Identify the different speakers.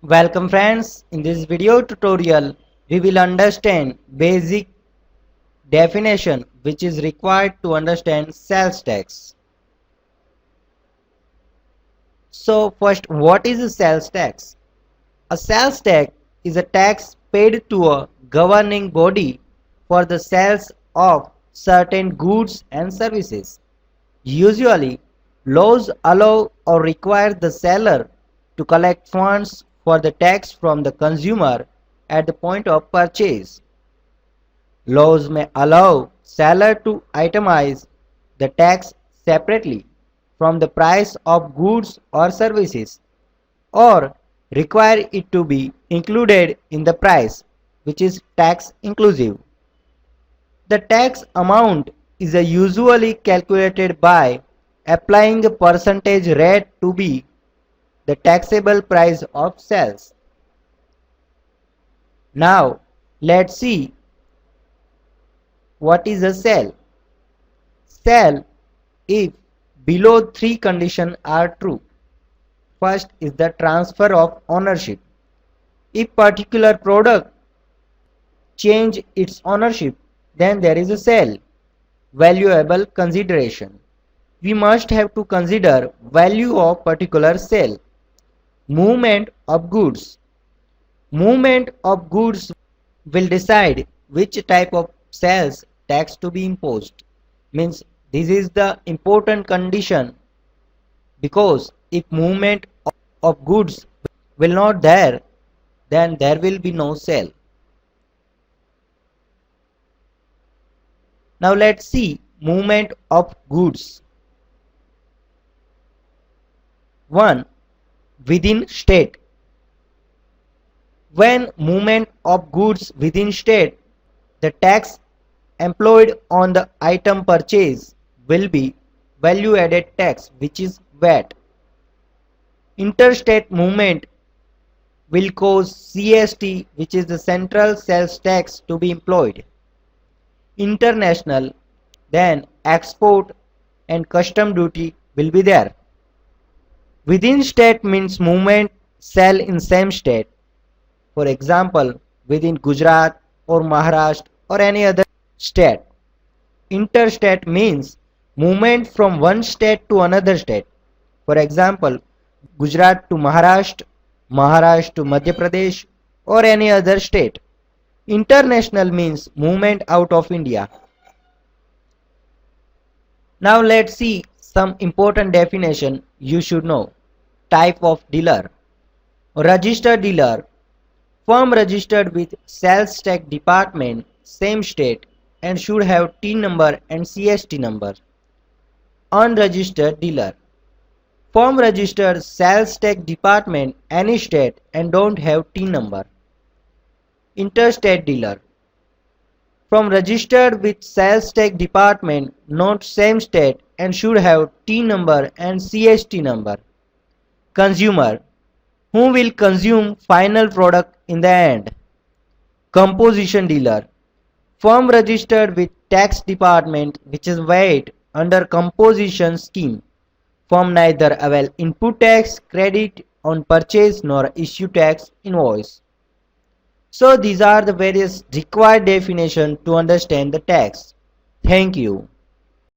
Speaker 1: Welcome friends, in this video tutorial we will understand basic definition which is required to understand sales tax. So first, what is a sales tax? A sales tax is a tax paid to a governing body for the sales of certain goods and services. Usually, laws allow or require the seller to collect funds for the tax from the consumer at the point of purchase. Laws may allow seller to itemize the tax separately from the price of goods or services, or require it to be included in the price, which is tax inclusive. The tax amount is usually calculated by applying a percentage rate to be the taxable price of sales. Now let's see what is a sale. Sale if below three conditions are true. First is the transfer of ownership. If particular product change its ownership, then there is a sale. Valuable consideration. We must have to consider value of particular sale. Movement of goods. Movement of goods will decide which type of sales tax to be imposed. Means this is the important condition, because if movement of goods will not there, then there will be no sale. Now let's see movement of goods. 1. Within state. When movement of goods within state, the tax employed on the item purchase will be value added tax, which is VAT. Interstate movement will cause CST, which is the central sales tax, to be employed. International, then export and custom duty will be there. Within state means movement sell in same state. For example, within Gujarat or Maharashtra or any other state. Interstate means movement from one state to another state. For example, Gujarat to Maharashtra, Maharashtra to Madhya Pradesh or any other state. International means movement out of India. Now let's see some important definition you should know. Type of dealer. Registered dealer. Firm registered with sales tax department, same state, and should have TIN number and CST number. Unregistered dealer. Firm registered sales tax department any state and don't have TIN number. Interstate dealer. From registered with sales tax department, not same state, and should have TIN number and CST number. Consumer. Who will consume final product in the end. Composition dealer. Firm registered with tax department which is VAT under composition scheme. Firm neither avail input tax credit on purchase nor issue tax invoice. So these are the various required definitions to understand the tax. Thank you.